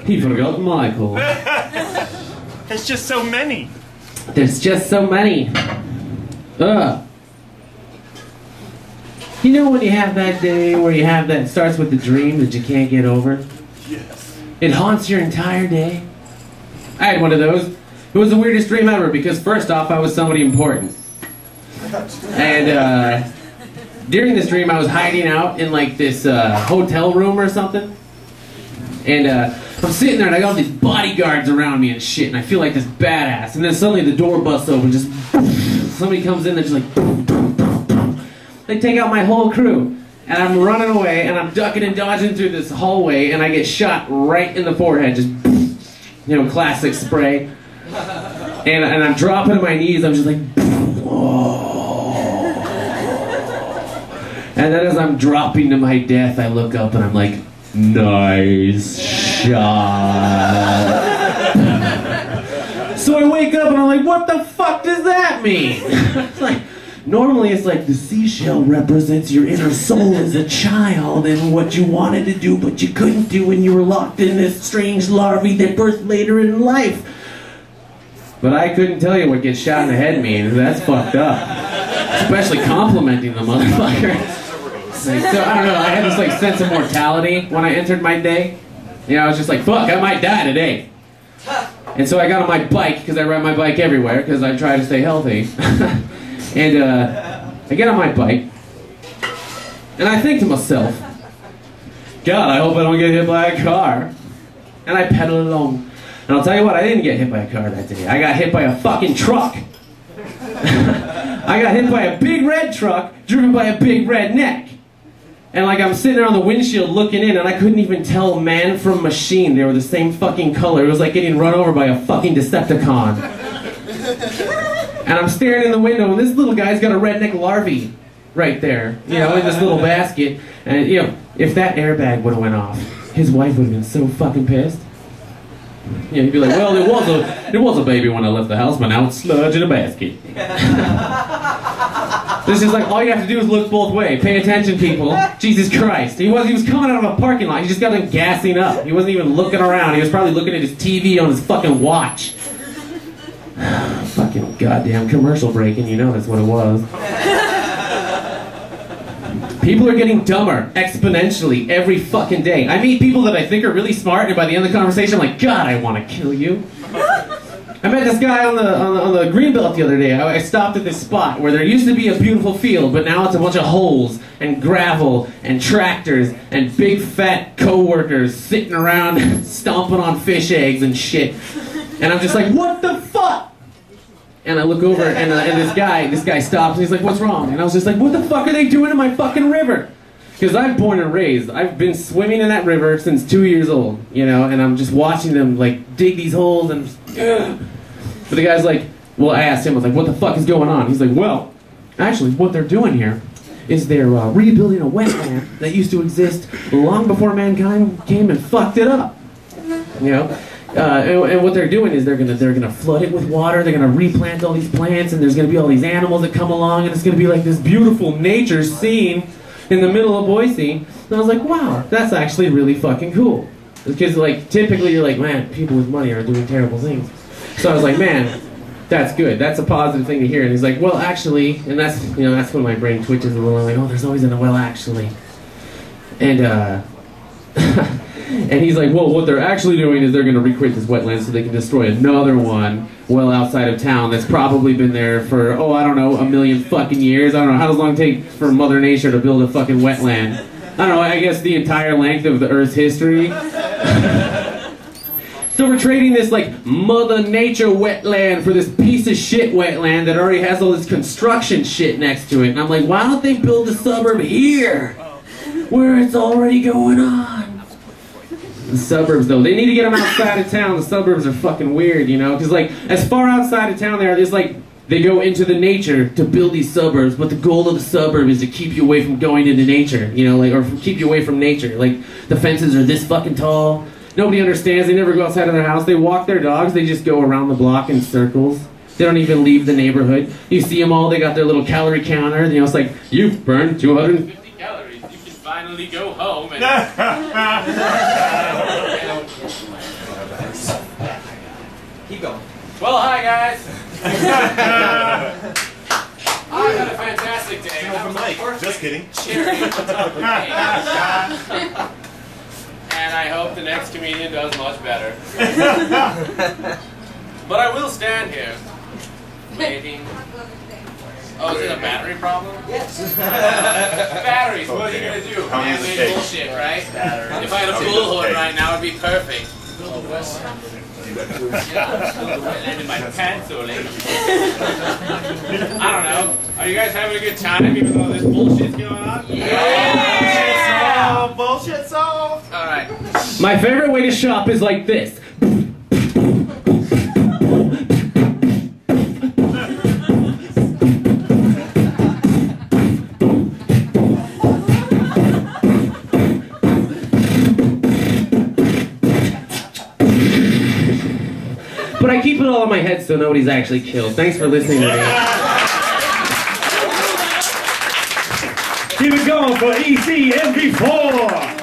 He forgot Michael. There's just so many. There's just so many. You know when you have that day where you have that, it starts with the dream that you can't get over? Yes. It haunts your entire day. I had one of those. It was the weirdest dream ever because first off, I was somebody important. And during this dream, I was hiding out in like this hotel room or something. And I'm sitting there and I got all these bodyguards around me and shit, and I feel like this badass. And then suddenly the door busts open, just somebody comes in, they're just like, they take out my whole crew. And I'm running away and I'm ducking and dodging through this hallway and I get shot right in the forehead, just, you know, classic spray. And I'm dropping to my knees, I'm just like, and then as I'm dropping to my death, I look up and I'm like, nice shot. So I wake up and I'm like, what the fuck does that mean? It's like, normally it's like the seashell represents your inner soul as a child and what you wanted to do but you couldn't do when you were locked in this strange larvae that birthed later in life. But I couldn't tell you what gets shot in the head means. That's fucked up. Especially complimenting the motherfucker. Like, so I don't know, I had this like sense of mortality when I entered my day. You know, I was just like, fuck, I might die today. And so I got on my bike, because I ride my bike everywhere, because I try to stay healthy. And I get on my bike, and I think to myself, God, I hope I don't get hit by a car. And I pedal along. And I'll tell you what, I didn't get hit by a car that day. I got hit by a fucking truck. I got hit by a big red truck driven by a big redneck. And like I'm sitting there on the windshield looking in and I couldn't even tell man from machine. They were the same fucking color. It was like getting run over by a fucking Decepticon. And I'm staring in the window and this little guy's got a redneck larvae right there, you know, in this little basket. And you know, if that airbag would have went off, his wife would have been so fucking pissed. Yeah, he'd be like, well, it was a baby when I left the house, but now it's sludge in a basket. This is like, all you have to do is look both ways. Pay attention, people. Jesus Christ. He was coming out of a parking lot. He just got him gassing up. He wasn't even looking around. He was probably looking at his TV on his fucking watch. Fucking goddamn commercial breaking, you know that's what it was. People are getting dumber exponentially every fucking day. I meet people that I think are really smart, and by the end of the conversation, I'm like, God, I want to kill you. I met this guy on the greenbelt the other day. I stopped at this spot where there used to be a beautiful field, but now it's a bunch of holes and gravel and tractors and big fat co-workers sitting around stomping on fish eggs and shit. And I'm just like, what the fuck? And I look over and this guy stops and he's like, what's wrong? And I was just like, what the fuck are they doing in my fucking river? Because I'm born and raised. I've been swimming in that river since 2 years old, you know, and I'm just watching them like dig these holes and but the guy's like, well, I asked him, I was like, what the fuck is going on? He's like, well, actually what they're doing here is they're rebuilding a wetland that used to exist long before mankind came and fucked it up, you know. And what they're doing is they're gonna flood it with water. They're gonna replant all these plants, and there's gonna be all these animals that come along, and it's gonna be like this beautiful nature scene in the middle of Boise. And I was like, wow, that's actually really fucking cool. Because like typically you're like, man, people with money are doing terrible things. So I was like, man, that's good. That's a positive thing to hear. And he's like, well, actually, and that's, you know, that's when my brain twitches a little. I'm like, oh, there's always a well, actually. And and he's like, well, what they're actually doing is they're going to recreate this wetland so they can destroy another one well outside of town that's probably been there for, oh, I don't know, 1 million fucking years. I don't know, how long it take for Mother Nature to build a fucking wetland? I don't know, I guess the entire length of the Earth's history. So we're trading this, like, Mother Nature wetland for this piece of shit wetland that already has all this construction shit next to it. And I'm like, why don't they build a suburb here where it's already going on? The suburbs, though, they need to get them outside of town. The suburbs are fucking weird, you know? Because, like, as far outside of town they are, there's, like, they go into the nature to build these suburbs, but the goal of the suburb is to keep you away from going into nature, you know, like, or keep you away from nature. Like, the fences are this fucking tall. Nobody understands. They never go outside of their house. They walk their dogs. They just go around the block in circles. They don't even leave the neighborhood. You see them all. They got their little calorie counter. You know, it's like, you've burned 250 calories. You can finally go home. And Keep going. Well, hi guys. I've had a fantastic day. That was a perfect Just kidding. cherry on top of the cake. And I hope the next comedian does much better. But I will stand here, waiting. Oh, is it a battery problem? Yes. Batteries, what are you gonna do? Man-made bullshit, right? If I had a bullhorn right now, it'd be perfect. And in my pants, or like, I don't know. Are you guys having a good time even though this bullshit's going on? Yeah! Bullshit solved! Alright. My favorite way to shop is like this. But I keep it all in my head so nobody's actually killed. Thanks for listening to me. Keep it going for EC MP4.